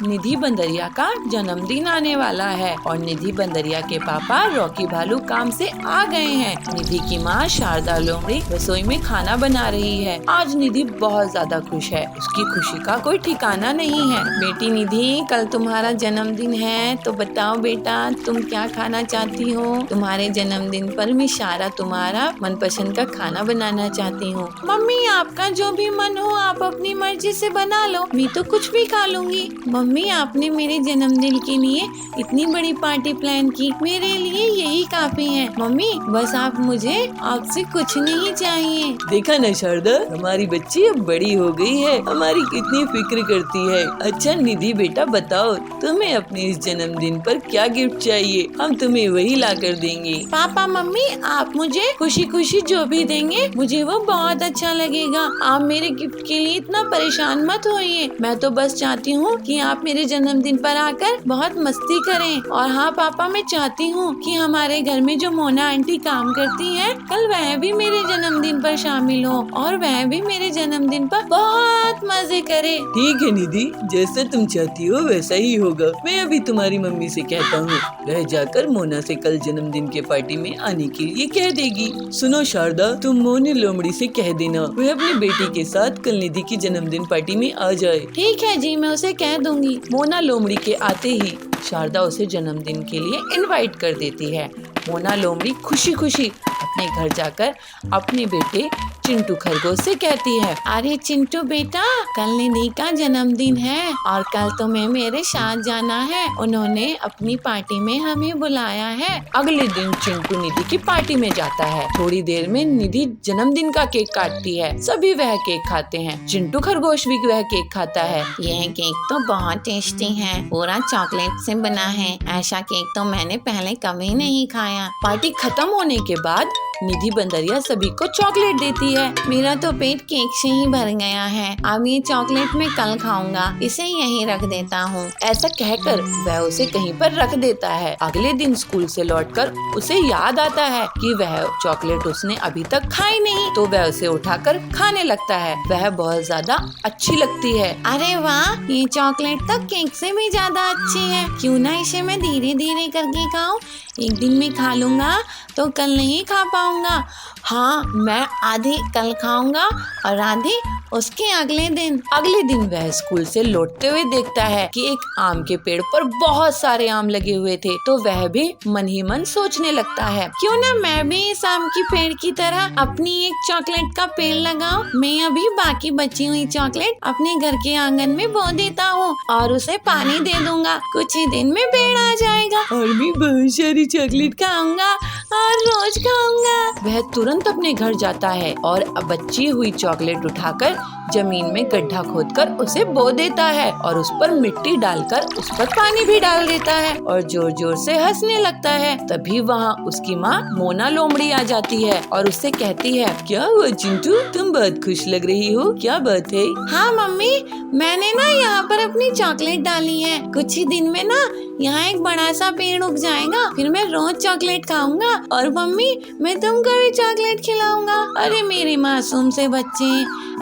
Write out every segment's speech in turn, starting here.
निधि बंदरिया का जन्मदिन आने वाला है और निधि बंदरिया के पापा रॉकी भालू काम से आ गए हैं। निधि की माँ शारदा लोमड़ी रसोई में खाना बना रही है। आज निधि बहुत ज्यादा खुश है, उसकी खुशी का कोई ठिकाना नहीं है। बेटी निधि, कल तुम्हारा जन्मदिन है, तो बताओ बेटा तुम क्या खाना चाहती हो? तुम्हारे जन्मदिन पर मैं सारा तुम्हारा मनपसंद का खाना बनाना चाहती हूँ। मम्मी आपका जो भी मन हो आप अपनी मर्जी से बना लो, मैं तो कुछ भी खा लूंगी। मम्मी आपने मेरे जन्मदिन के लिए इतनी बड़ी पार्टी प्लान की, मेरे लिए यही काफी है। मम्मी बस आप मुझे आपसे कुछ नहीं चाहिए। देखा ना शारदा, हमारी बच्ची अब बड़ी हो गई है, हमारी कितनी फिक्र करती है। अच्छा निधि बेटा बताओ, तुम्हें अपने इस जन्मदिन पर क्या गिफ्ट चाहिए? हम तुम्हें वही ला कर देंगे। पापा मम्मी आप मुझे खुशी खुशी जो भी देंगे मुझे वो बहुत अच्छा लगेगा। आप मेरे गिफ्ट के लिए इतना परेशान मत होइए। मैं तो बस चाहती हूँ कि आप मेरे जन्मदिन पर आकर बहुत मस्ती करें। और हाँ पापा, मैं चाहती हूँ कि हमारे घर में जो मोना आंटी काम करती है, कल वह भी मेरे जन्मदिन पर शामिल हो और वह भी मेरे जन्मदिन पर बहुत मजे करे। ठीक है निधि, जैसा तुम चाहती हो वैसा ही होगा। मैं अभी तुम्हारी मम्मी से कहता हूँ, वह जाकर मोना से कल जन्मदिन के पार्टी में आने के लिए कह देगी। सुनो शारदा, तुम मोनी लोमड़ी से कह देना वह अपनी बेटी के साथ कल निधि की जन्मदिन पार्टी में आ जाए। ठीक है जी, मैं उसे कह दूंगी। मोना लोमड़ी के आते ही शारदा उसे जन्मदिन के लिए इनवाइट कर देती है। मोना लोमड़ी खुशी खुशी अपने घर जाकर अपने बेटे चिंटू खरगोश से कहती है, अरे चिंटू बेटा, कल निधि का जन्मदिन है और कल तुम्हें मेरे साथ जाना है। उन्होंने अपनी पार्टी में हमें बुलाया है। अगले दिन चिंटू निधि की पार्टी में जाता है। थोड़ी देर में निधि जन्मदिन का केक काटती है। सभी वह केक खाते हैं। चिंटू खरगोश भी वह केक खाता है। यह केक तो बहुत टेस्टी है, पूरा चॉकलेट से बना है। ऐसा केक तो मैंने पहले कभी नहीं खाया। पार्टी खत्म होने के बाद निधि बंदरिया सभी को चॉकलेट देती है। मेरा तो पेट केक से ही भर गया है, अब ये चॉकलेट मैं कल खाऊंगा, इसे यहीं रख देता हूँ। ऐसा कहकर वह उसे कहीं पर रख देता है। अगले दिन स्कूल से लौटकर उसे याद आता है कि वह चॉकलेट उसने अभी तक खाई नहीं, तो वह उसे उठाकर खाने लगता है। वह बहुत ज्यादा अच्छी लगती है। अरे वाह, ये चॉकलेट तो केक से भी ज्यादा अच्छी है। क्यों ना इसे मैं धीरे धीरे करके खाऊं? एक दिन में खा लूंगा तो कल नहीं खा पाऊंगा। हाँ, मैं आधी कल खाऊंगा और आधी उसके अगले दिन वह स्कूल से लौटते हुए देखता है कि एक आम के पेड़ पर बहुत सारे आम लगे हुए थे, तो वह भी मन ही मन सोचने लगता है, क्यों ना मैं भी इस आम की पेड़ की तरह अपनी एक चॉकलेट का पेड़ लगाऊं। मैं अभी बाकी बची हुई चॉकलेट अपने घर के आंगन में बो देता हूँ और उसे पानी दे दूंगा। कुछ ही दिन में पेड़ आ जाएगा और भी बहुत सारी चॉकलेट खाऊंगा और रोज खाऊंगा। वह तुरंत अपने घर जाता है और बची हुई चॉकलेट उठाकर जमीन में गड्ढा खोदकर उसे बो देता है और उस पर मिट्टी डालकर उस पर पानी भी डाल देता है और जोर जोर से हंसने लगता है। तभी वहाँ उसकी माँ मोना लोमड़ी आ जाती है और उससे कहती है, क्या हुआ चिंटू, तुम बहुत खुश लग रही हो, क्या बात है? हाँ मम्मी, मैंने ना यहाँ पर अपनी चॉकलेट डाली है। कुछ ही दिन में ना यहाँ एक बड़ा सा पेड़ उग जाएगा, फिर मैं रोज चॉकलेट खाऊंगा और मम्मी मैं तुमको भी चॉकलेट खिलाऊंगा। अरे मेरे मासूम से बच्चे,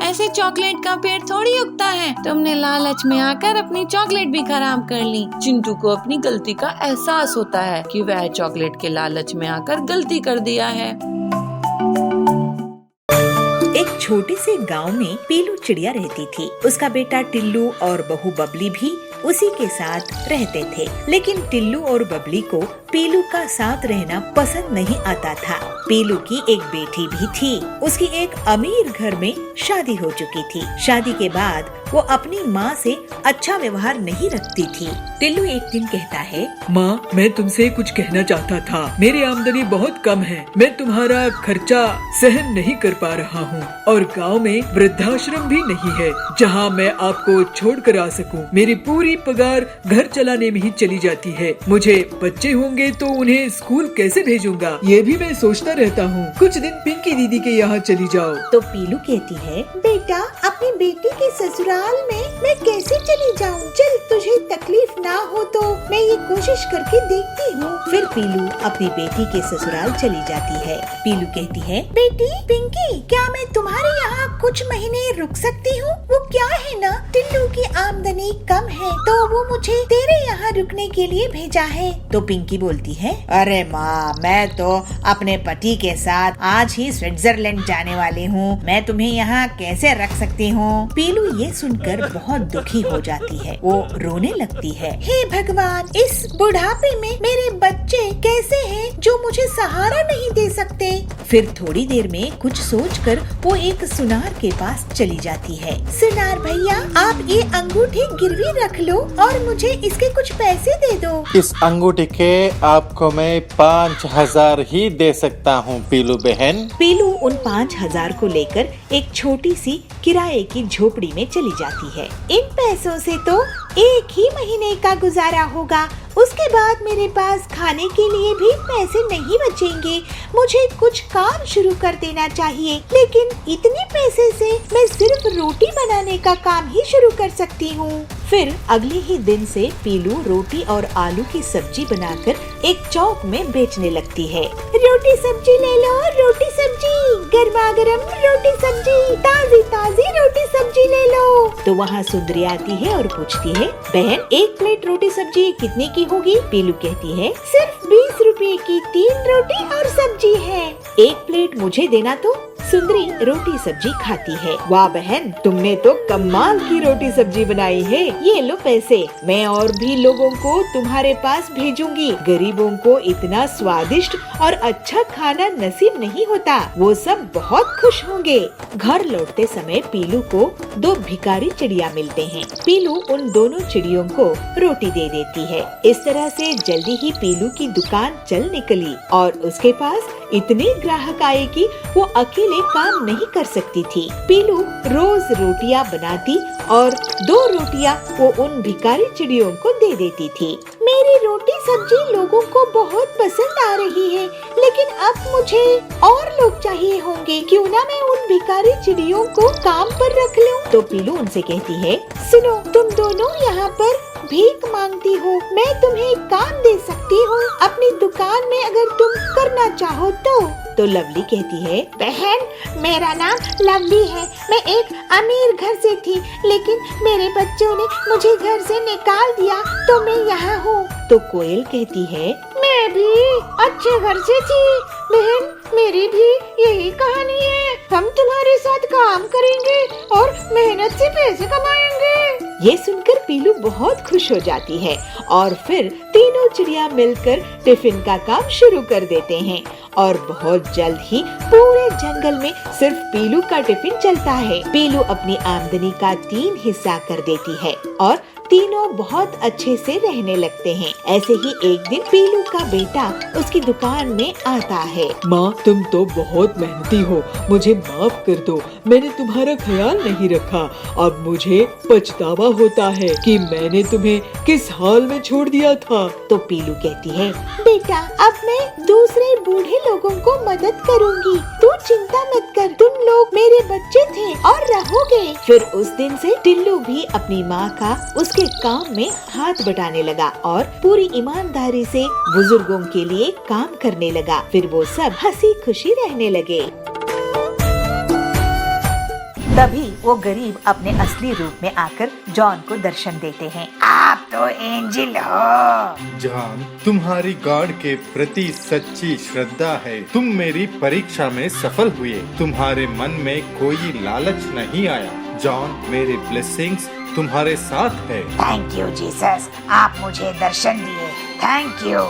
ऐसे चॉकलेट का पेड़ थोड़ी उगता है। तुमने लालच में आकर अपनी चॉकलेट भी खराब कर ली। चिंटू को अपनी गलती का एहसास होता है कि वह चॉकलेट के लालच में आकर गलती कर दिया है। एक छोटे से गांव में पीलू चिड़िया रहती थी। उसका बेटा टिल्लू और बहू बबली भी उसी के साथ रहते थे। लेकिन टिल्लू और बबली को पीलू का साथ रहना पसंद नहीं आता था। पीलू की एक बेटी भी थी। उसकी एक अमीर घर में शादी हो चुकी थी। शादी के बाद वो अपनी माँ से अच्छा व्यवहार नहीं रखती थी। टिल्लू एक दिन कहता है, माँ, मैं तुमसे कुछ कहना चाहता था। मेरी आमदनी बहुत कम है, मैं तुम्हारा खर्चा सहन नहीं कर पा रहा हूँ और गांव में वृद्धाश्रम भी नहीं है जहाँ मैं आपको छोड़ कर आ सकूँ। मेरी पूरी पगार घर चलाने में ही चली जाती है। मुझे बच्चे होंगे तो उन्हें स्कूल कैसे भेजूंगा, ये भी मैं सोचता रहता हूँ। कुछ दिन पिंकी दीदी के यहाँ चली जाओ। तो पीलू कहती है, बेटा अपनी बेटी के ससुराल में मैं कैसे चली जाऊँ? चल तुझे तकलीफ ना हो तो मैं ये कोशिश करके देखती हूँ। फिर पीलू अपनी बेटी के ससुराल चली जाती है। पीलू कहती है, बेटी पिंकी, क्या मैं तुम्हारे यहाँ कुछ महीने रुक सकती हूँ? वो क्या है ना, टिल्लू की आमदनी आमदनी कम है तो वो मुझे तेरे यहाँ रुकने के लिए भेजा है। तो पिंकी बोलती है, अरे माँ, मैं तो अपने पति के साथ आज ही स्विट्जरलैंड जाने वाली हूँ, मैं तुम्हें यहाँ कैसे रख सकती हूँ। पीलू ये सुनकर बहुत दुखी हो जाती है, वो रोने लगती है। हे भगवान, इस बुढ़ापे में मेरे बच्चे कैसे हैं जो मुझे सहारा नहीं दे सकते। फिर थोड़ी देर में कुछ सोचकर वो एक सुनार के पास चली जाती है। सुनार भैया, आप ये अंगूठी गिरवी रख लो और मुझे इसके कुछ पैसे दे दो। इस अंगूठी के आपको मैं 5,000 ही दे सकता हूँ पीलू बहन। पीलू उन 5,000 को लेकर एक छोटी सी किराए की झोपड़ी में चली जाती है। इन पैसों से तो एक ही महीने का गुजारा होगा, उसके बाद मेरे पास खाने के लिए भी पैसे नहीं बचेंगे। मुझे कुछ काम शुरू कर देना चाहिए, लेकिन इतने पैसे से मैं सिर्फ रोटी बनाने का काम ही शुरू कर सकती हूँ। फिर अगले ही दिन से पीलू रोटी और आलू की सब्जी बनाकर एक चौक में बेचने लगती है। रोटी सब्जी ले लो, रोटी सब्जी, गर्मा गर्म रोटी सब्जी, ताजी ताजी रोटी सब्जी ले लो। तो वहाँ सुंदरी आती है और पूछती है, बहन, एक प्लेट रोटी सब्जी कितने की होगी? पीलू कहती है, सिर्फ 20 रुपए की 3 रोटी और सब्जी है, एक प्लेट मुझे देना। तो सुंदरी रोटी सब्जी खाती है। वाह बहन, तुमने तो कमाल की रोटी सब्जी बनाई है, ये लो पैसे, मैं और भी लोगों को तुम्हारे पास भेजूंगी। गरीबों को इतना स्वादिष्ट और अच्छा खाना नसीब नहीं होता, वो सब बहुत खुश होंगे। घर लौटते समय पीलू को 2 भिखारी चिड़िया मिलते हैं। पीलू उन दोनों चिड़ियों को रोटी दे देती है। इस तरह से जल्दी ही पीलू की दुकान चल निकली और उसके पास इतने ग्राहक आए कि वो अकेले काम नहीं कर सकती थी। पीलू रोज रोटियां बनाती और 2 रोटियां वो उन भिखारी चिड़ियों को दे देती थी। मेरी रोटी सब्जी लोगों को बहुत पसंद आ रही है, लेकिन अब मुझे और लोग चाहिए होंगे, क्यों ना मैं उन भिखारी चिड़ियों को काम पर रख लूं? तो पीलू उनसे कहती है, सुनो, तुम दोनों यहाँ पर भीख मांगती हो, मैं तुम्हें काम दे सकती हूँ अपनी दुकान में अगर तुम करना चाहो तो लवली कहती है, बहन, मेरा नाम लवली है, मैं एक अमीर घर से थी, लेकिन मेरे बच्चों ने मुझे घर से निकाल दिया तो मैं यहाँ हूँ। तो कोयल कहती है, मैं भी अच्छे घर से थी बहन, मेरी भी यही कहानी है, हम तुम्हारे साथ काम करेंगे और मेहनत से पैसे कमाएंगे। ये सुनकर पीलू बहुत खुश हो जाती है और फिर तीनों चिड़िया मिलकर टिफिन का काम शुरू कर देते हैं और बहुत जल्द ही पूरे जंगल में सिर्फ पीलू का टिफिन चलता है। पीलू अपनी आमदनी का 3 हिस्सा कर देती है और तीनों बहुत अच्छे से रहने लगते हैं। ऐसे ही एक दिन पीलू का बेटा उसकी दुकान में आता है। माँ, तुम तो बहुत मेहनती हो, मुझे माफ कर दो, मैंने तुम्हारा ख्याल नहीं रखा। अब मुझे पछतावा होता है कि मैंने तुम्हें किस हाल में छोड़ दिया था। तो पीलू कहती है, बेटा, अब मैं दूसरे बूढ़े लोगों को मदद करूंगी, तू चिंता मत कर, तुम लोग मेरे बच्चे थे और रहोगे। फिर उस दिन से टिल्लू भी अपनी माँ का उसके काम में हाथ बटाने लगा और पूरी ईमानदारी से बुजुर्गों के लिए काम करने लगा। फिर वो सब हंसी खुशी रहने लगे। तभी वो गरीब अपने असली रूप में आकर जॉन को दर्शन देते हैं। आप तो एंजिल हो। जॉन, तुम्हारी गॉड के प्रति सच्ची श्रद्धा है, तुम मेरी परीक्षा में सफल हुए, तुम्हारे मन में कोई लालच नहीं आया। जॉन, मेरे ब्लेसिंग्स तुम्हारे साथ है। थैंक यू जीसस, आप मुझे दर्शन दिए, थैंक यू।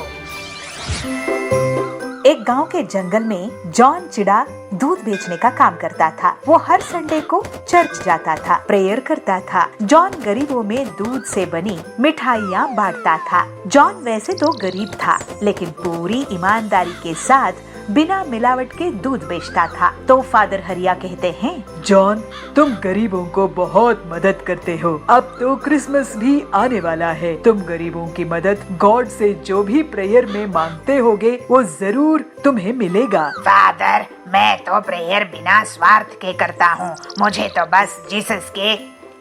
एक गांव के जंगल में जॉन चिड़ा दूध बेचने का काम करता था। वो हर संडे को चर्च जाता था, प्रेयर करता था। जॉन गरीबों में दूध से बनी मिठाइयाँ बांटता था। जॉन वैसे तो गरीब था, लेकिन पूरी ईमानदारी के साथ बिना मिलावट के दूध बेचता था। तो फादर हरिया कहते हैं, जॉन, तुम गरीबों को बहुत मदद करते हो। अब तो क्रिसमस भी आने वाला है, तुम गरीबों की मदद गॉड से जो भी प्रेयर में मांगते होगे वो जरूर तुम्हें मिलेगा। फादर, मैं तो प्रेयर बिना स्वार्थ के करता हूँ, मुझे तो बस जीसस के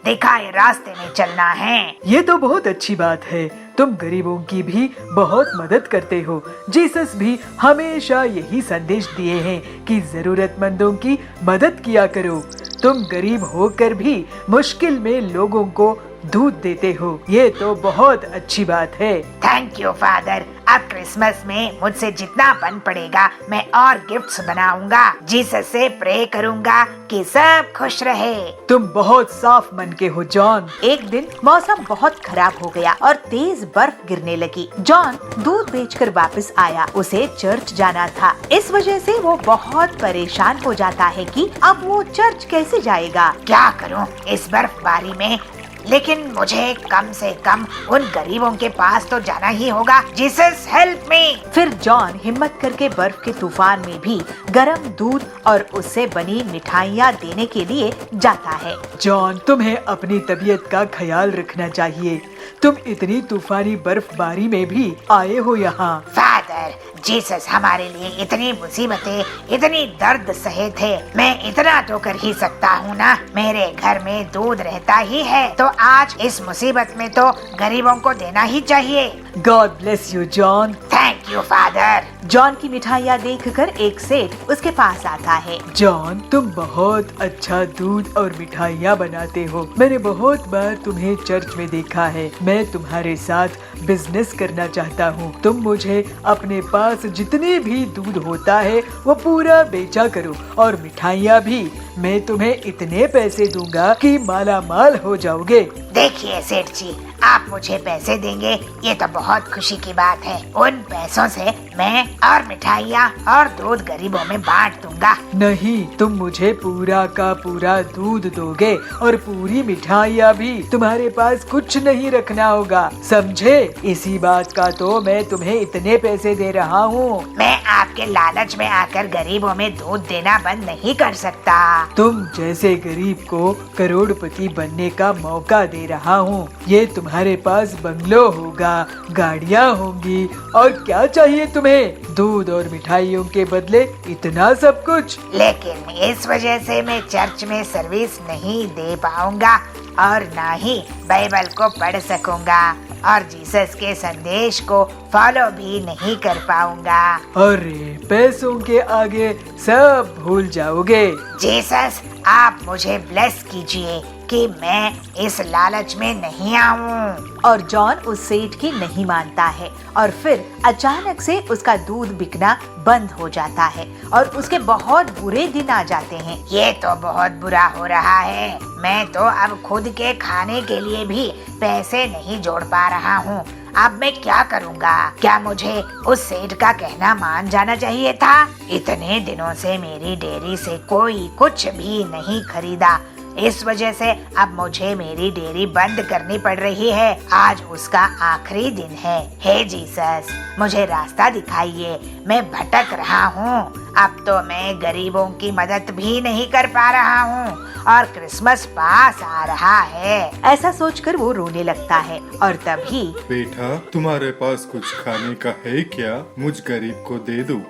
दिखाए रास्ते में चलना है। ये तो बहुत अच्छी बात है, तुम गरीबों की भी बहुत मदद करते हो। जीसस भी हमेशा यही संदेश दिए हैं कि जरूरतमंदों की मदद किया करो। तुम गरीब होकर भी मुश्किल में लोगों को दूध देते हो, ये तो बहुत अच्छी बात है। Thank you father. अब क्रिसमस में मुझसे जितना बन पड़ेगा मैं और गिफ्ट्स बनाऊंगा। जीसस से प्रे करूंगा कि सब खुश रहे। तुम बहुत साफ मन के हो जॉन। एक दिन मौसम बहुत खराब हो गया और तेज बर्फ गिरने लगी। जॉन दूध बेचकर वापस आया। उसे चर्च जाना था। इस वजह से वो बहुत परेशान हो जाता है कि अब वो चर्च कैसे जाएगा। क्या करूं इस बर्फबारी में, लेकिन मुझे कम से कम उन गरीबों के पास तो जाना ही होगा। Jesus help me. फिर जॉन हिम्मत करके बर्फ के तूफान में भी गर्म दूध और उससे बनी मिठाइयाँ देने के लिए जाता है। जॉन, तुम्हें अपनी तबीयत का ख्याल रखना चाहिए। तुम इतनी तूफानी बर्फबारी में भी आए हो यहाँ। फादर, जीसस हमारे लिए इतनी मुसीबतें, इतनी दर्द सहे थे। मैं इतना तो कर ही सकता हूँ ना। मेरे घर में दूध रहता ही है, तो आज इस मुसीबत में तो गरीबों को देना ही चाहिए। God bless you John. Thank you father. John की मिठाइयाँ देखकर एक सेठ उसके पास आता है। जॉन, तुम बहुत अच्छा दूध और मिठाइयाँ बनाते हो। मैंने बहुत बार तुम्हें चर्च में देखा है। मैं तुम्हारे साथ बिजनेस करना चाहता हूँ। तुम मुझे अपने पास जितने भी दूध होता है वो पूरा बेचा करो, और मिठाइयाँ भी। मैं तुम्हें इतने पैसे दूंगा कि माला माल हो जाओगे। देखिए सेठ जी, आप मुझे पैसे देंगे ये तो बहुत खुशी की बात है। उन पैसों से मैं और मिठाइयाँ और दूध गरीबों में बांट दूंगा। नहीं, तुम मुझे पूरा का पूरा दूध दोगे और पूरी मिठाइयाँ भी। तुम्हारे पास कुछ नहीं रखना होगा, समझे? इसी बात का तो मैं तुम्हें इतने पैसे दे रहा हूँ। मैं आपके लालच में आकर गरीबों में दूध देना बंद नहीं कर सकता। तुम जैसे गरीब को करोड़पति बनने का मौका दे रहा हूँ। ये तुम्हारे पास बंगलो होगा, गाड़ियाँ होंगी, और क्या चाहिए तुम्हें? दूध और मिठाइयों के बदले इतना सब कुछ। लेकिन इस वजह से मैं चर्च में सर्विस नहीं दे पाऊंगा और ना ही बाइबल को पढ़ सकूंगा और जीसस के संदेश को फॉलो भी नहीं कर पाऊंगा। अरे, पैसों के आगे सब भूल जाओगे। जीसस, आप मुझे ब्लेस कीजिए कि मैं इस लालच में नहीं आऊं। और जॉन उस सेठ की नहीं मानता है और फिर अचानक से उसका दूध बिकना बंद हो जाता है और उसके बहुत बुरे दिन आ जाते हैं। ये तो बहुत बुरा हो रहा है। मैं तो अब खुद के खाने के लिए भी पैसे नहीं जोड़ पा रहा हूँ। अब मैं क्या करूँगा? क्या मुझे उस सेठ का कहना मान जाना चाहिए था? इतने दिनों से मेरी डेयरी से कोई कुछ भी नहीं खरीदा। इस वजह से अब मुझे मेरी डेयरी बंद करनी पड़ रही है। आज उसका आखिरी दिन है। हे जीसस, मुझे रास्ता दिखाइए। मैं भटक रहा हूँ। अब तो मैं गरीबों की मदद भी नहीं कर पा रहा हूँ और क्रिसमस पास आ रहा है। ऐसा सोचकर वो रोने लगता है और तभी बेटा, तुम्हारे पास कुछ खाने का है क्या? मुझ गरीब को दे दो।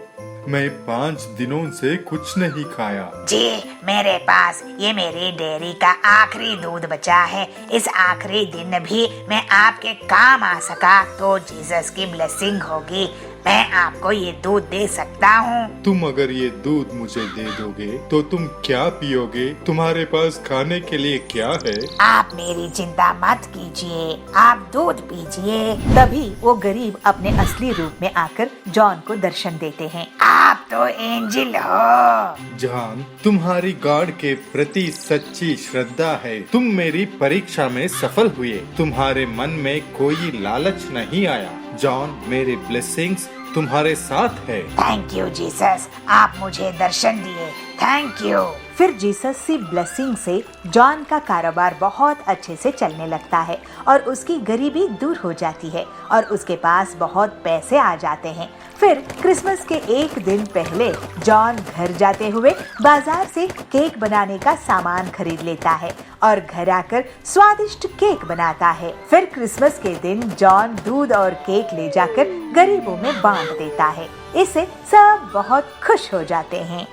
मैं 5 दिनों से कुछ नहीं खाया। जी, मेरे पास ये मेरी डेयरी का आखिरी दूध बचा है। इस आखिरी दिन भी मैं आपके काम आ सका तो जीसस की ब्लेसिंग होगी। मैं आपको ये दूध दे सकता हूँ। तुम अगर ये दूध मुझे दे दोगे तो तुम क्या पियोगे? तुम्हारे पास खाने के लिए क्या है? आप मेरी चिंता मत कीजिए, आप दूध पीजिए। तभी वो गरीब अपने असली रूप में आकर जॉन को दर्शन देते हैं। आप तो एंजिल हो। जॉन, तुम्हारी गॉड के प्रति सच्ची श्रद्धा है। तुम मेरी परीक्षा में सफल हुए। तुम्हारे मन में कोई लालच नहीं आया। जॉन, मेरे ब्लेसिंग्स तुम्हारे साथ है। थैंक यू जीसस, आप मुझे दर्शन दिए। Thank you. फिर जीसस की ब्लेसिंग से जॉन का कारोबार बहुत अच्छे से चलने लगता है और उसकी गरीबी दूर हो जाती है और उसके पास बहुत पैसे आ जाते हैं। फिर क्रिसमस के एक दिन पहले जॉन घर जाते हुए बाजार से केक बनाने का सामान खरीद लेता है और घर आकर स्वादिष्ट केक बनाता है। फिर क्रिसमस के दिन जॉन दूध और केक ले जाकर गरीबों में बांट देता है। इससे सब बहुत खुश हो जाते हैं।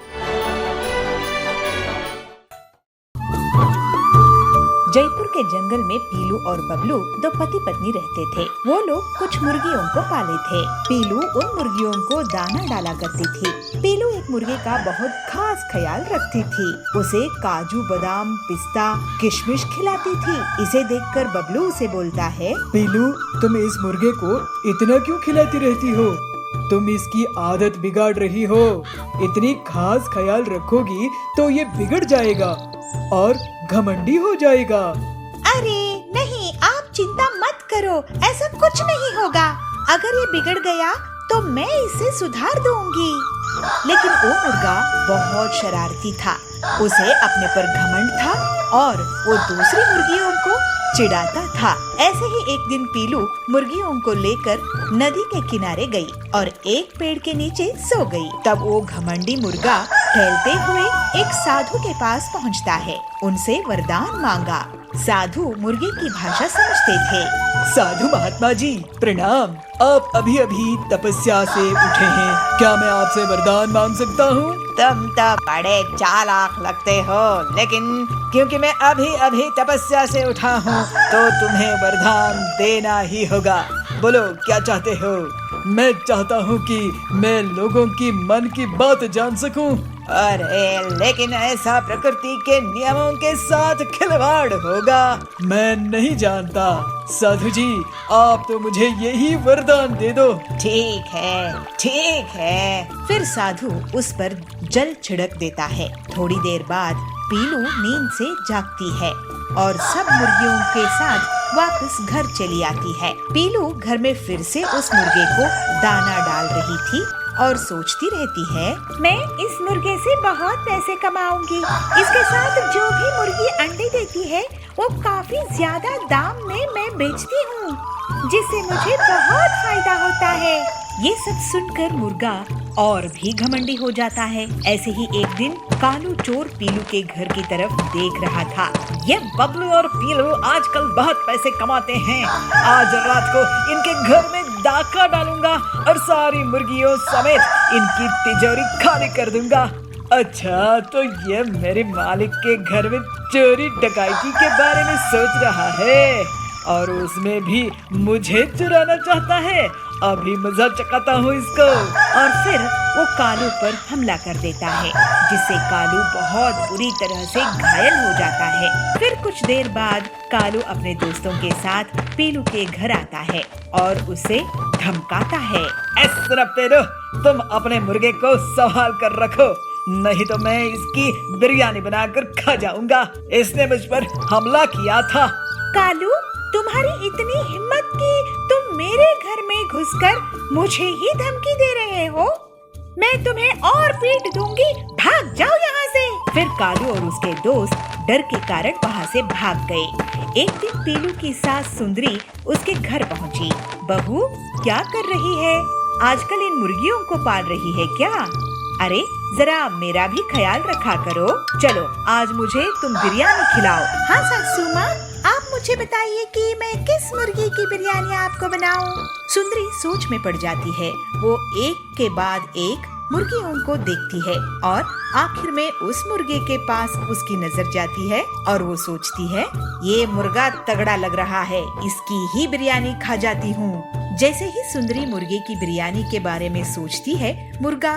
जयपुर के जंगल में पीलू और बबलू दो पति पत्नी रहते थे। वो लोग कुछ मुर्गियों को पाले थे। पीलू उन मुर्गियों को दाना डाला करती थी। पीलू एक मुर्गे का बहुत खास ख्याल रखती थी। उसे काजू, बादाम, पिस्ता, किशमिश खिलाती थी। इसे देखकर बबलू उसे बोलता है, पीलू, तुम इस मुर्गे को इतना क्यों खिलाती रहती हो? तुम इसकी आदत बिगाड़ रही हो। इतनी खास ख्याल रखोगी तो ये बिगड़ जाएगा और घमंडी हो जाएगा। अरे नहीं, आप चिंता मत करो, ऐसा कुछ नहीं होगा। अगर ये बिगड़ गया तो मैं इसे सुधार दूंगी। लेकिन वो मुर्गा बहुत शरारती था। उसे अपने पर घमंड था और वो दूसरी मुर्गियों को चिढ़ाता था। ऐसे ही एक दिन पीलू मुर्गियों को लेकर नदी के किनारे गई और एक पेड़ के नीचे सो गई। तब वो घमंडी मुर्गा टहलते हुए एक साधु के पास पहुंचता है। उनसे वरदान मांगा। साधु मुर्गे की भाषा समझते थे। साधु महात्मा जी, प्रणाम। आप अभी अभी तपस्या से उठे हैं, क्या मैं आपसे वरदान मांग सकता हूँ? तुम तो बड़े चालाक लगते हो, लेकिन क्योंकि मैं अभी अभी तपस्या से उठा हूँ तो तुम्हें वरदान देना ही होगा। बोलो, क्या चाहते हो? मैं चाहता हूँ कि मैं लोगों की मन की बात जान सकूं। अरे लेकिन ऐसा प्रकृति के नियमों के साथ खिलवाड़ होगा। मैं नहीं जानता। साधु जी, आप तो मुझे यही वरदान दे दो। ठीक है, ठीक है। फिर साधु उस पर जल छिड़क देता है। थोड़ी देर बाद पीलू नींद से जागती है और सब मुर्गियों के साथ वापस घर चली आती है। पीलू घर में फिर से उस मुर्गे को दाना डाल रही थी और सोचती रहती है, मैं इस मुर्गे से बहुत पैसे कमाऊंगी। इसके साथ जो भी मुर्गी अंडे देती है वो काफी ज्यादा दाम में मैं बेचती हूँ, जिससे मुझे बहुत फायदा होता है। ये सब सुनकर मुर्गा और भी घमंडी हो जाता है। ऐसे ही एक दिन कालू चोर पीलू के घर की तरफ देख रहा था। ये बबलू और पीलू आजकल बहुत पैसे कमाते हैं। आज रात को इनके घर में डाका डालूंगा और सारी मुर्गियों समेत इनकी तिजोरी खाली कर दूंगा। अच्छा, तो ये मेरे मालिक के घर में चोरी डकैती के बारे में सोच रहा है और उसमें भी मुझे चुराना चाहता है। अभी मजा चखाता हूँ इसको। और फिर वो कालू पर हमला कर देता है, जिससे कालू बहुत बुरी तरह से घायल हो जाता है। फिर कुछ देर बाद कालू अपने दोस्तों के साथ पीलू के घर आता है और उसे धमकाता है, तुम अपने मुर्गे को संभाल कर रखो, नहीं तो मैं इसकी बिरयानी बनाकर खा जाऊंगा। इसने मुझ पर हमला किया था। कालू, तुम्हारी इतनी हिम्मत कि तुम मेरे घर में घुसकर मुझे ही धमकी दे रहे हो? मैं तुम्हें और पीट दूंगी, भाग जाओ यहाँ से। फिर कालू और उसके दोस्त डर के कारण वहाँ से भाग गए। एक दिन पीलू की सास सुंदरी उसके घर पहुँची। बहू, क्या कर रही है? आजकल इन मुर्गियों को पाल रही है क्या? अरे जरा मेरा भी ख्याल रखा करो। चलो आज मुझे तुम बिरयानी खिलाओ। हाँ सासू माँ, आप मुझे बताइए कि मैं किस मुर्गी की बिरयानी आपको बनाऊं? सुंदरी सोच में पड़ जाती है। वो एक के बाद एक मुर्गियों को देखती है और आखिर में उस मुर्गे के पास उसकी नजर जाती है और वो सोचती है, ये मुर्गा तगड़ा लग रहा है, इसकी ही बिरयानी खा जाती हूँ। जैसे ही सुंदरी मुर्गे की बिरयानी के बारे में सोचती है, मुर्गा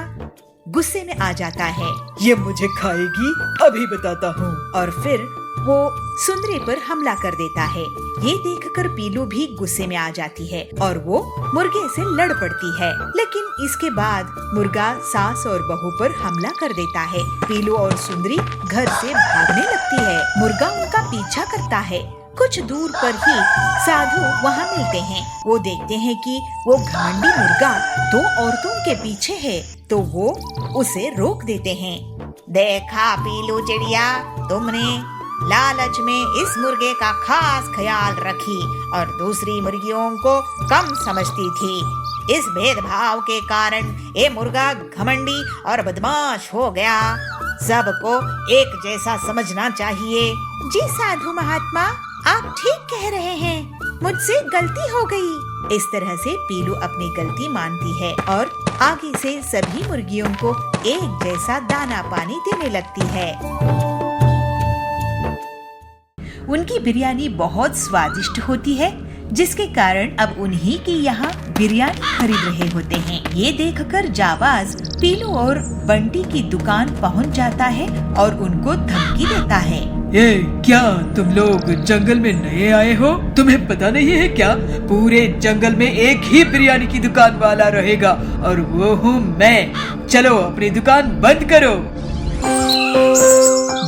गुस्से में आ जाता है। ये मुझे खाएगी, अभी बताता हूँ। और फिर वो सुंदरी पर हमला कर देता है। ये देखकर पीलू भी गुस्से में आ जाती है और वो मुर्गे से लड़ पड़ती है। लेकिन इसके बाद मुर्गा सास और बहू पर हमला कर देता है। पीलू और सुंदरी घर से भागने लगती है। मुर्गा उनका पीछा करता है। कुछ दूर पर ही साधु वहाँ मिलते हैं। वो देखते हैं कि वो घमंडी मुर्गा दो औरतों के पीछे है, तो वो उसे रोक देते हैं। देखा पीलू चिड़िया, तुमने लालच में इस मुर्गे का खास ख्याल रखी और दूसरी मुर्गियों को कम समझती थी। इस भेदभाव के कारण ये मुर्गा घमंडी और बदमाश हो गया। सबको एक जैसा समझना चाहिए। जी साधु महात्मा, आप ठीक कह रहे हैं, मुझसे गलती हो गई। इस तरह से पीलू अपनी गलती मानती है और आगे से सभी मुर्गियों को एक जैसा दाना पानी देने लगती है। उनकी बिरयानी बहुत स्वादिष्ट होती है, जिसके कारण अब उन्हीं की यहाँ बिरयानी खरीद रहे होते हैं। ये देखकर जाबाज पीलू और बंटी की दुकान पहुँच जाता है और उनको धमकी देता है। ये क्या तुम लोग जंगल में नए आए हो? तुम्हें पता नहीं है क्या पूरे जंगल में एक ही बिरयानी की दुकान वाला रहेगा और वो हूँ मैं। चलो अपनी दुकान बंद करो।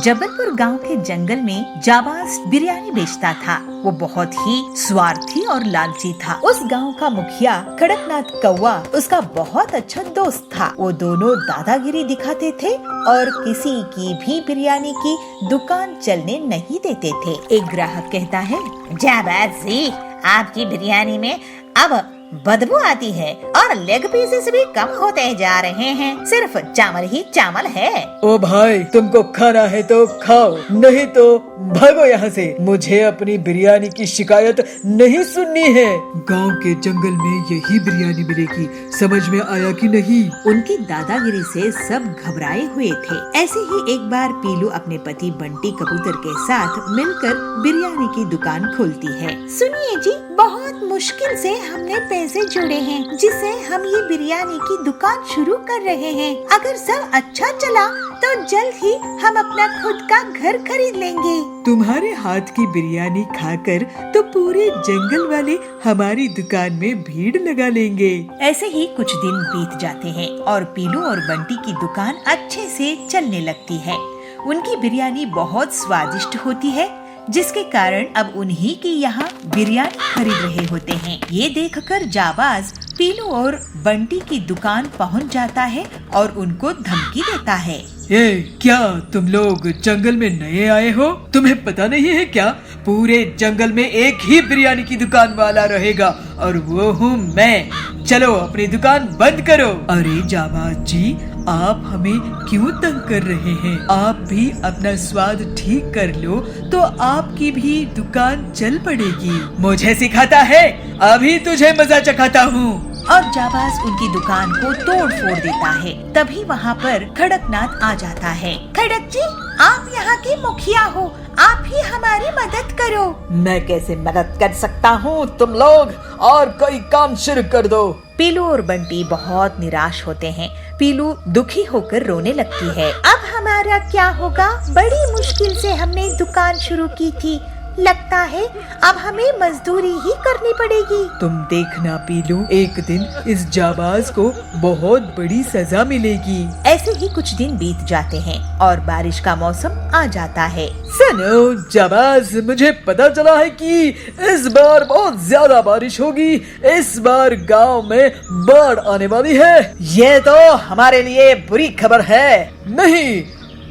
जबलपुर गांव के जंगल में जाबाज बिरयानी बेचता था। वो बहुत ही स्वार्थी और लालची था। उस गांव का मुखिया कड़कनाथ कौवा उसका बहुत अच्छा दोस्त था। वो दोनों दादागिरी दिखाते थे और किसी की भी बिरयानी की दुकान चलने नहीं देते थे। एक ग्राहक कहता है, जाबाज जी, आपकी बिरयानी में अब बदबू आती है और लेग पीसेस भी कम होते जा रहे हैं। सिर्फ चावल ही चावल है। ओ भाई, तुमको खाना है तो खाओ, नहीं तो भागो यहाँ से। मुझे अपनी बिरयानी की शिकायत नहीं सुननी है। गांव के जंगल में यही बिरयानी मिलेगी, समझ में आया कि नहीं? उनकी दादागिरी से सब घबराए हुए थे। ऐसे ही एक बार पीलू अपने पति बंटी कबूतर के साथ मिलकर बिरयानी की दुकान खोलती है। सुनिए जी, बहुत मुश्किल से हमने पैसे जोड़े हैं, जिससे हम ये बिरयानी की दुकान शुरू कर रहे हैं। अगर सब अच्छा चला तो जल्द ही हम अपना खुद का घर खरीद लेंगे। तुम्हारे हाथ की बिरयानी खाकर तो पूरे जंगल वाले हमारी दुकान में भीड़ लगा लेंगे। ऐसे ही कुछ दिन बीत जाते हैं और पीलू और बंटी की दुकान अच्छे से चलने लगती है। उनकी बिरयानी बहुत स्वादिष्ट होती है, जिसके कारण अब उन्हीं की यहाँ बिरयानी खरीद रहे होते हैं। ये देखकर जाबाज पीलू और बंटी की दुकान पहुँच जाता है और उनको धमकी देता है। ये क्या तुम लोग जंगल में नए आए हो? तुम्हें पता नहीं है क्या पूरे जंगल में एक ही बिरयानी की दुकान वाला रहेगा और वो हूँ मैं। चलो अपनी दुकान बंद करो। अरे जाबाज जी, आप हमें क्यों तंग कर रहे हैं? आप भी अपना स्वाद ठीक कर लो तो आपकी भी दुकान चल पड़ेगी। मुझे सिखाता है, अभी तुझे मजा चखाता हूँ। और जाबाज उनकी दुकान को तोड़ फोड़ देता है। तभी वहाँ पर खड़कनाथ आ जाता है। खड़क जी, आप यहाँ के मुखिया हो, आप ही हमारी मदद करो। मैं कैसे मदद कर सकता हूँ? तुम लोग और कोई काम शुरू कर दो। पीलू और बंटी बहुत निराश होते हैं। पीलू दुखी होकर रोने लगती है। अब हमारा क्या होगा? बड़ी मुश्किल से हमने दुकान शुरू की थी, लगता है अब हमें मजदूरी ही करनी पड़ेगी। तुम देखना पीलू, एक दिन इस जाबाज को बहुत बड़ी सजा मिलेगी। ऐसे ही कुछ दिन बीत जाते हैं और बारिश का मौसम आ जाता है। सुनो जाबाज, मुझे पता चला है कि इस बार बहुत ज्यादा बारिश होगी। इस बार गांव में बाढ़ आने वाली है। ये तो हमारे लिए बुरी खबर है। नहीं,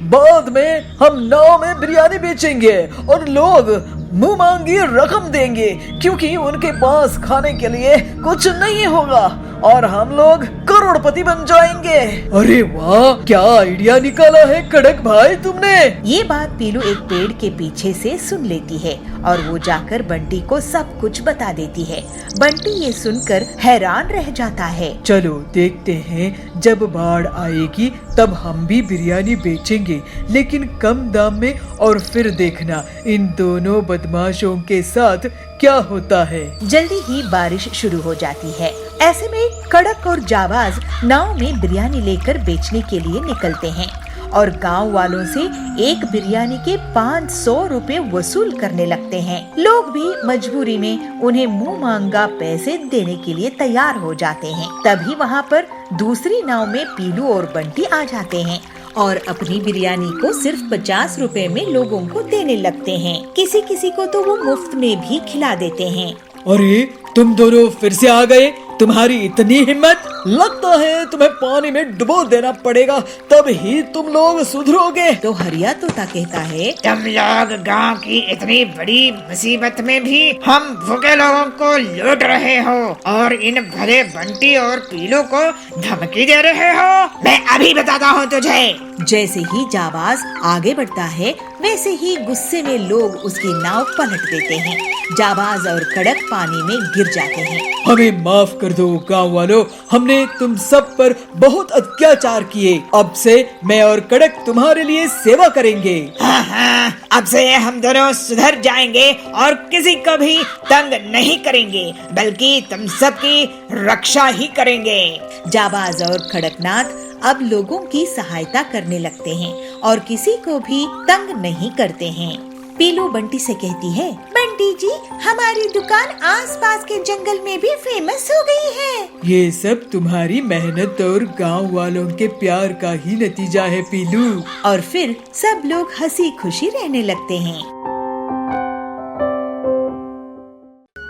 बाद में हम नाव में बिरयानी बेचेंगे और लोग मुंह मांगी रकम देंगे, क्योंकि उनके पास खाने के लिए कुछ नहीं होगा और हम लोग करोड़पति बन जाएंगे। अरे वाह, क्या आइडिया निकाला है कड़क भाई तुमने। ये बात पीलू एक पेड़ के पीछे से सुन लेती है और वो जाकर बंटी को सब कुछ बता देती है। बंटी ये सुनकर हैरान रह जाता है। चलो देखते हैं, जब बाढ़ आएगी तब हम भी बिरयानी बेचेंगे, लेकिन कम दाम में, और फिर देखना इन दोनों बदमाशों के साथ क्या होता है। जल्दी ही बारिश शुरू हो जाती है। ऐसे में कड़क और जाबाज नाव में बिरयानी लेकर बेचने के लिए निकलते हैं और गांव वालों से एक बिरयानी के 500 रुपए वसूल करने लगते हैं। लोग भी मजबूरी में उन्हें मुंह मांगा पैसे देने के लिए तैयार हो जाते हैं। तभी वहाँ पर दूसरी नाव में पीलू और बंटी आ जाते हैं और अपनी बिरयानी को सिर्फ 50 रुपए में लोगों को देने लगते हैं। किसी किसी को तो वो मुफ्त में भी खिला देते हैं। अरे तुम दोनों फिर से आ गए, तुम्हारी इतनी हिम्मत! लगता है तुम्हें पानी में डुबो देना पड़ेगा, तब ही तुम लोग सुधरोगे। तो हरिया तोता कहता है, तुम लोग गांव की इतनी बड़ी मुसीबत में भी हम भूखे लोगों को लूट रहे हो और इन भले बंटी और पीलू को धमकी दे रहे हो। मैं अभी बताता हूँ तुझे। जैसे ही जाबाज आगे बढ़ता है वैसे ही गुस्से में लोग उसकी नाव पलट देते हैं। जाबाज और कड़क पानी में गिर जाते हैं। हमें माफ कर दो गाँव वालों, हमने तुम सब पर बहुत अत्याचार किए। अब से मैं और कड़क तुम्हारे लिए सेवा करेंगे। हाँ, अब से हम दोनों सुधर जाएंगे और किसी को भी तंग नहीं करेंगे, बल्कि तुम सबकी रक्षा ही करेंगे। जाबाज और कड़कनाथ अब लोगों की सहायता करने लगते हैं और किसी को भी तंग नहीं करते हैं। पीलू बंटी से कहती है, बंटी जी, हमारी दुकान आसपास के जंगल में भी फेमस हो गई है। ये सब तुम्हारी मेहनत और गांव वालों के प्यार का ही नतीजा है पीलू। और फिर सब लोग हंसी खुशी रहने लगते हैं।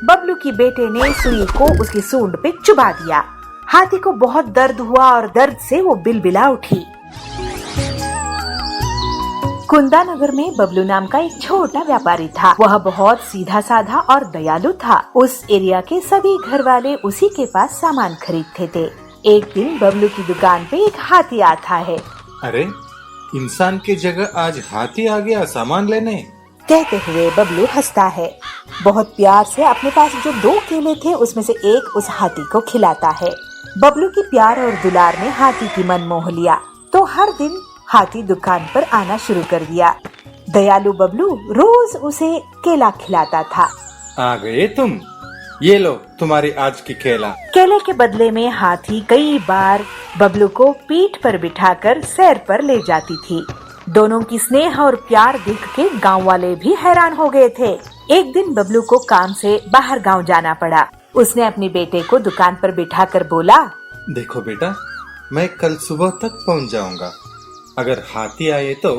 बबलू की बेटे ने सुई को उसकी सूंड पे चुबा दिया। हाथी को बहुत दर्द हुआ और दर्द से वो बिलबिला उठी। कुंदानगर में बबलू नाम का एक छोटा व्यापारी था। वह बहुत सीधा साधा और दयालु था। उस एरिया के सभी घर वाले उसी के पास सामान खरीदते थे। एक दिन बबलू की दुकान पे एक हाथी आता है। अरे, इंसान की जगह आज हाथी आ गया सामान लेने। कहते हुए बबलू हंसता है। बहुत प्यार से अपने पास जो 2 केले थे उसमें से एक उस हाथी को खिलाता है। बबलू की प्यार और दुलार ने हाथी की मन मोह लिया, तो हर दिन हाथी दुकान पर आना शुरू कर दिया। दयालु बबलू रोज उसे केला खिलाता था। आ गए तुम, ये लो तुम्हारी आज की केला। केले के बदले में हाथी कई बार बबलू को पीठ पर बिठाकर सैर पर ले जाती थी। दोनों की स्नेह और प्यार देख के गाँव वाले भी हैरान हो गए थे। एक दिन बबलू को काम से बाहर गाँव जाना पड़ा। उसने अपने बेटे को दुकान पर बिठाकर बोला, देखो बेटा, मैं कल सुबह तक पहुंच जाऊंगा। अगर हाथी आए तो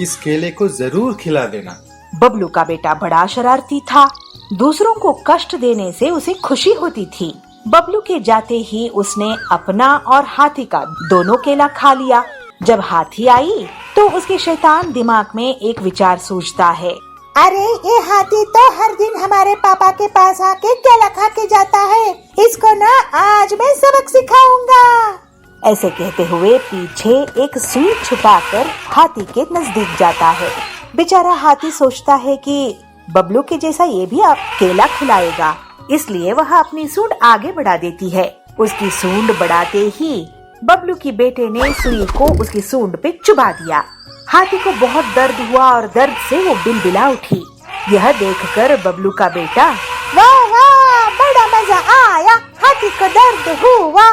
इस केले को जरूर खिला देना। बबलू का बेटा बड़ा शरारती था। दूसरों को कष्ट देने से उसे खुशी होती थी। बबलू के जाते ही उसने अपना और हाथी का दोनों केला खा लिया। जब हाथी आई तो उसके शैतान दिमाग में एक विचार सूझता है, अरे ये हाथी तो हर दिन हमारे पापा के पास आके केला खा के जाता है, इसको ना आज मैं सबक सिखाऊंगा। ऐसे कहते हुए पीछे एक सुई छुपाकर हाथी के नजदीक जाता है। बेचारा हाथी सोचता है कि बबलू के जैसा ये भी केला खिलाएगा, इसलिए वह अपनी सूंड आगे बढ़ा देती है। उसकी सूंड बढ़ाते ही बबलू की बेटे ने सुई को उसकी सूंड पे चुबा दिया। हाथी को बहुत दर्द हुआ और दर्द से वो बिलबिला उठी। यह देखकर बबलू का बेटा, वाह वाह, बड़ा मजा आया, हाथी को दर्द हुआ,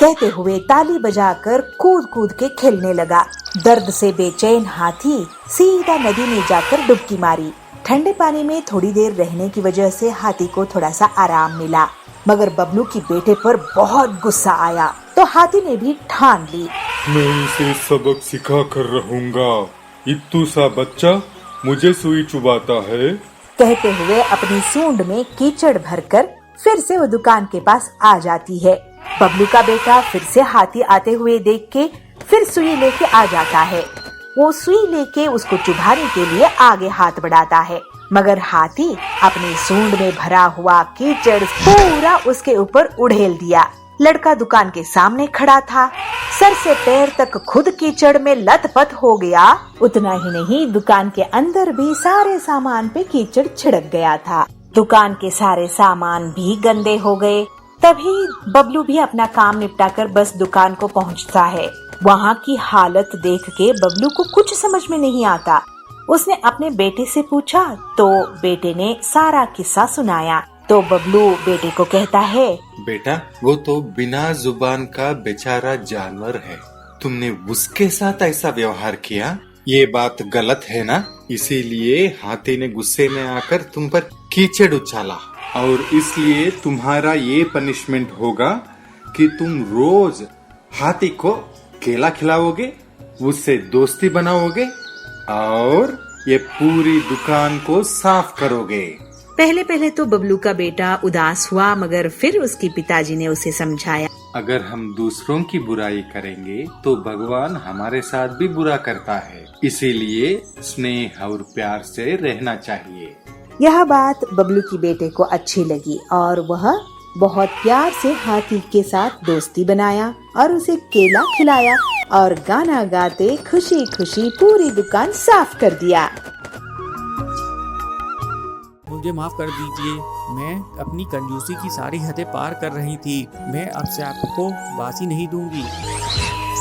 कहते हुए ताली बजाकर कूद कूद के खेलने लगा। दर्द से बेचैन हाथी सीधा नदी में जाकर डुबकी मारी। ठंडे पानी में थोड़ी देर रहने की वजह से हाथी को थोड़ा सा आराम मिला, मगर बबलू की बेटे पर बहुत गुस्सा आया तो हाथी ने भी ठान ली, मैं इसे सबक सिखा कर रहूंगा। इत्तू सा बच्चा मुझे सुई चुबाता है। कहते हुए अपनी सूंड में कीचड़ भरकर फिर से वो दुकान के पास आ जाती है। बबलू का बेटा फिर से हाथी आते हुए देख के फिर सुई लेके आ जाता है। वो सुई लेके उसको चुभाने के लिए आगे हाथ बढ़ाता है, मगर हाथी अपनी सूंड में भरा हुआ कीचड़ पूरा उसके ऊपर उड़ेल दिया। लड़का दुकान के सामने खड़ा था, सर से पैर तक खुद कीचड़ में लथपथ हो गया। उतना ही नहीं, दुकान के अंदर भी सारे सामान पे कीचड़ छिड़क गया था। दुकान के सारे सामान भी गंदे हो गए। तभी बबलू भी अपना काम निपटाकर बस दुकान को पहुंचता है। वहाँ की हालत देख के बबलू को कुछ समझ में नहीं आता। उसने अपने बेटे से पूछा तो बेटे ने सारा किस्सा सुनाया। तो बबलू बेटे को कहता है, बेटा, वो तो बिना जुबान का बेचारा जानवर है, तुमने उसके साथ ऐसा व्यवहार किया, ये बात गलत है ना? इसीलिए हाथी ने गुस्से में आकर तुम पर कीचड़ उछाला और इसलिए तुम्हारा ये पनिशमेंट होगा कि तुम रोज हाथी को केला खिलाओगे, उससे दोस्ती बनाओगे और ये पूरी दुकान को साफ करोगे। पहले पहले तो बबलू का बेटा उदास हुआ, मगर फिर उसके पिताजी ने उसे समझाया, अगर हम दूसरों की बुराई करेंगे तो भगवान हमारे साथ भी बुरा करता है, इसीलिए स्नेह और प्यार से रहना चाहिए। यह बात बबलू की बेटे को अच्छी लगी और वह बहुत प्यार से हाथी के साथ दोस्ती बनाया और उसे केला खिलाया और गाना गाते खुशी खुशी पूरी दुकान साफ कर दिया। मुझे माफ कर दीजिए, मैं अपनी कंजूसी की सारी हदें पार कर रही थी। मैं अब से आपको बासी नहीं दूंगी।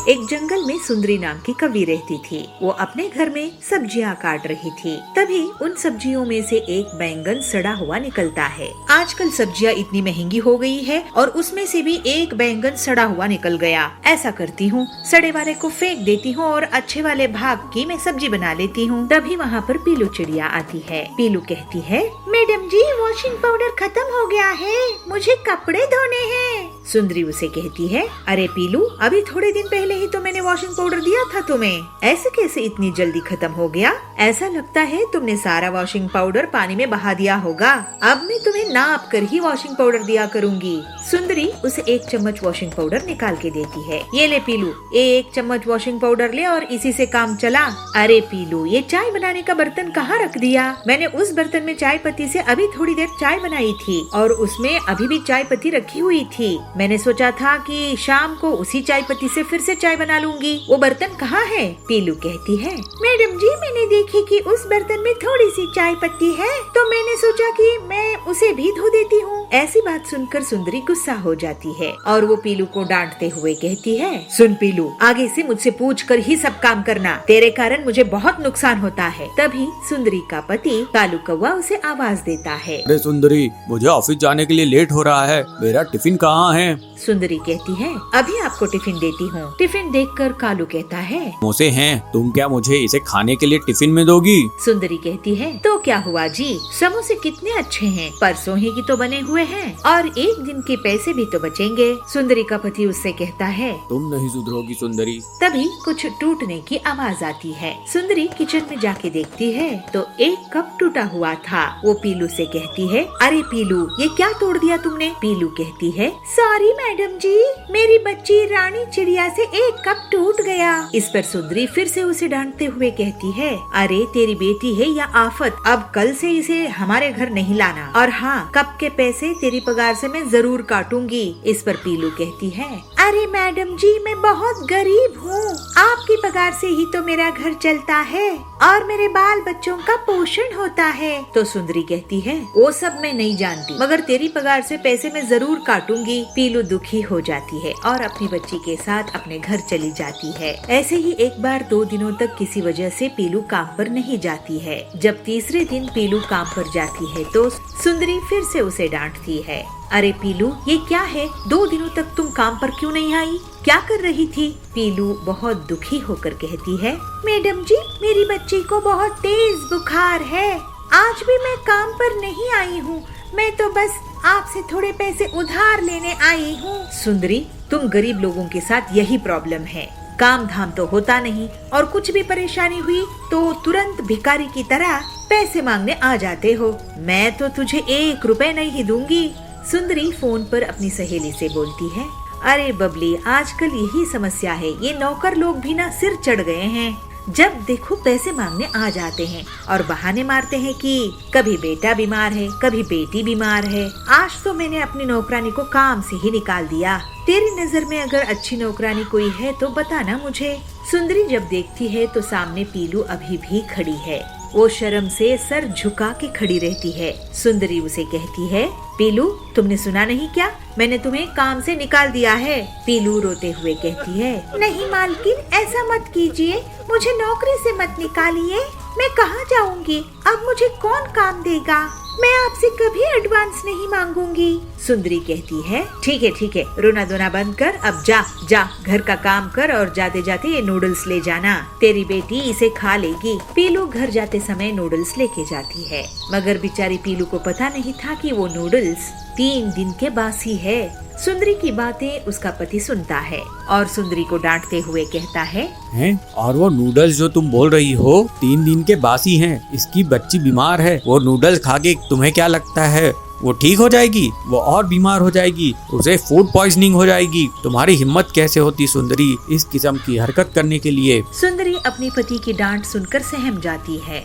एक जंगल में सुंदरी नाम की कवि रहती थी। वो अपने घर में सब्जियां काट रही थी। तभी उन सब्जियों में से एक बैंगन सड़ा हुआ निकलता है। आजकल सब्जियां इतनी महंगी हो गई है और उसमें से भी एक बैंगन सड़ा हुआ निकल गया। ऐसा करती हूँ, सड़े वाले को फेंक देती हूँ और अच्छे वाले भाग की मैं सब्जी बना लेती हूँ। तभी वहाँ पर पीलू चिड़िया आती है। पीलू कहती है, मैडम जी वॉशिंग पाउडर खत्म हो गया है, मुझे कपड़े धोने हैं। सुंदरी उसे कहती है, अरे पीलू, अभी थोड़े दिन पहले ही तो मैंने वॉशिंग पाउडर दिया था तुम्हें, ऐसे कैसे इतनी जल्दी खत्म हो गया? ऐसा लगता है तुमने सारा वॉशिंग पाउडर पानी में बहा दिया होगा। अब मैं तुम्हें नाप कर ही वॉशिंग पाउडर दिया करूंगी। सुंदरी उसे 1 चम्मच वॉशिंग पाउडर निकाल के देती है। ये ले पीलू, 1 चम्मच वॉशिंग पाउडर ले और इसी से काम चला। अरे पीलू, ये चाय बनाने का बर्तन कहाँ रख दिया? मैंने उस बर्तन में चाय पत्ती से अभी थोड़ी देर चाय बनाई थी और उसमें अभी भी चाय पत्ती रखी हुई थी। मैंने सोचा था कि शाम को उसी चाय पत्ती से फिर से चाय बना लूंगी। वो बर्तन कहाँ है? पीलू कहती है, मैडम जी मैंने देखी कि उस बर्तन में थोड़ी सी चाय पत्ती है, तो मैंने सोचा कि मैं उसे भी धो देती हूँ। ऐसी बात सुनकर सुंदरी गुस्सा हो जाती है और वो पीलू को डांटते हुए कहती है, सुन पीलू, आगे से मुझसे पूछ कर ही सब काम करना, तेरे कारण मुझे बहुत नुकसान होता है। तभी सुंदरी का पति कालू कौवा उसे आवाज देता है, अरे सुंदरी, मुझे ऑफिस जाने के लिए लेट हो रहा है, मेरा टिफिन कहाँ है? सुंदरी कहती है, अभी आपको टिफिन देती हूँ। टिफिन देखकर कालू कहता है, मोसे हैं, तुम क्या मुझे इसे खाने के लिए टिफिन में दोगी? सुंदरी कहती है, तो क्या हुआ जी, समोसे कितने अच्छे हैं, परसों ही की तो बने हुए हैं और एक दिन के पैसे भी तो बचेंगे। सुंदरी का पति उससे कहता है, तुम नहीं सुधरोगी सुंदरी। तभी कुछ टूटने की आवाज आती है। सुंदरी किचन में जाके देखती है तो एक कप टूटा हुआ था। वो पीलू से कहती है, अरे पीलू, ये क्या तोड़ दिया तुमने? पीलू कहती है, सॉरी मैडम जी, मेरी बच्ची रानी चिड़िया से एक कप टूट गया। इस पर सुंदरी फिर से उसे डांटते हुए कहती है, अरे तेरी बेटी है या आफत, अब कल से इसे हमारे घर नहीं लाना, और हाँ, कप के पैसे तेरी पगार से मैं जरूर काटूंगी। इस पर पीलू कहती है, अरे मैडम जी, मैं बहुत गरीब हूँ, आपकी पगार से ही तो मेरा घर चलता है और मेरे बाल बच्चों का पोषण होता है। तो सुंदरी कहती है, वो सब मैं नहीं जानती, मगर तेरी पगार से पैसे मैं जरूर काटूंगी। पीलू दुखी हो जाती है और अपनी बच्ची के साथ अपने घर चली जाती है। ऐसे ही एक बार 2 दिनों तक किसी वजह से पीलू काम पर नहीं जाती है। जब तीसरे दिन पीलू काम पर जाती है तो सुंदरी फिर से उसे डांटती है, अरे पीलू, ये क्या है, 2 दिनों तक तुम काम पर क्यों नहीं आई, क्या कर रही थी? पीलू बहुत दुखी होकर कहती है, मैडम जी, मेरी बच्ची को बहुत तेज बुखार है, आज भी मैं काम पर नहीं आई हूँ, मैं तो बस आपसे थोड़े पैसे उधार लेने आई हूँ। सुंदरी, तुम गरीब लोगों के साथ यही प्रॉब्लम है, काम धाम तो होता नहीं और कुछ भी परेशानी हुई तो तुरंत भिखारी की तरह पैसे मांगने आ जाते हो। मैं तो तुझे 1 रुपए नहीं दूंगी। सुंदरी फोन पर अपनी सहेली से बोलती है, अरे बबली, आजकल यही समस्या है, ये नौकर लोग भी ना सिर चढ़ गए हैं, जब देखो पैसे मांगने आ जाते हैं और बहाने मारते हैं कि कभी बेटा बीमार है, कभी बेटी बीमार है। आज तो मैंने अपनी नौकरानी को काम से ही निकाल दिया। तेरी नजर में अगर अच्छी नौकरानी कोई है तो बताना मुझे। सुंदरी जब देखती है तो सामने पीलू अभी भी खड़ी है। वो शर्म से सर झुका के खड़ी रहती है। सुंदरी उसे कहती है, पीलू, तुमने सुना नहीं क्या, मैंने तुम्हें काम से निकाल दिया है। पीलू रोते हुए कहती है, नहीं मालकिन, ऐसा मत कीजिए, मुझे नौकरी से मत निकालिए, मैं कहाँ जाऊँगी, अब मुझे कौन काम देगा, मैं आपसे कभी एडवांस नहीं मांगूंगी। सुंदरी कहती है, ठीक है, रोना धोना बंद कर, अब जा घर का काम कर और जाते जाते ये नूडल्स ले जाना, तेरी बेटी इसे खा लेगी। पीलू घर जाते समय नूडल्स लेके जाती है, मगर बेचारी पीलू को पता नहीं था कि वो नूडल्स 3 दिन के बासी है। सुंदरी की बातें उसका पति सुनता है और सुंदरी को डांटते हुए कहता है, हैं? और वो नूडल्स जो तुम बोल रही हो 3 दिन के बासी हैं, इसकी बच्ची बीमार है, वो नूडल्स खा के तुम्हें क्या लगता है वो ठीक हो जाएगी? वो और बीमार हो जाएगी, उसे फूड पॉइजनिंग हो जाएगी। तुम्हारी हिम्मत कैसे होती सुंदरी इस किस्म की हरकत करने के लिए? सुंदरी अपने पति की डांट सुनकर सहम जाती है।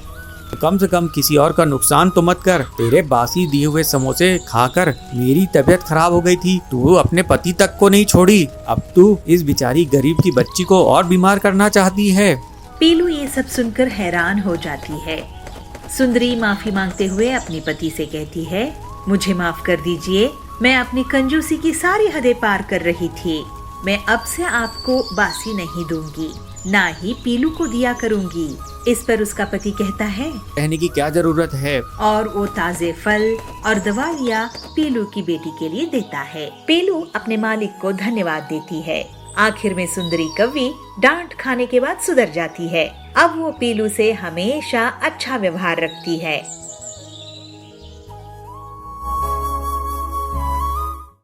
कम से कम किसी और का नुकसान तो मत कर। तेरे बासी दिए हुए समोसे खाकर मेरी तबीयत खराब हो गई थी। तू अपने पति तक को नहीं छोड़ी, अब तू इस बेचारी गरीब की बच्ची को और बीमार करना चाहती है। पीलू ये सब सुनकर हैरान हो जाती है। सुंदरी माफी मांगते हुए अपने पति से कहती है, मुझे माफ कर दीजिए, मैं अपनी कंजूसी की सारी हदें पार कर रही थी। मैं अब से आपको बासी नहीं दूंगी, ना ही पीलू को दिया करूंगी। इस पर उसका पति कहता है, कहने की क्या जरूरत है। और वो ताजे फल और दवाइयाँ पीलू की बेटी के लिए देता है। पीलू अपने मालिक को धन्यवाद देती है। आखिर में सुंदरी कव्वी डांट खाने के बाद सुधर जाती है। अब वो पीलू से हमेशा अच्छा व्यवहार रखती है।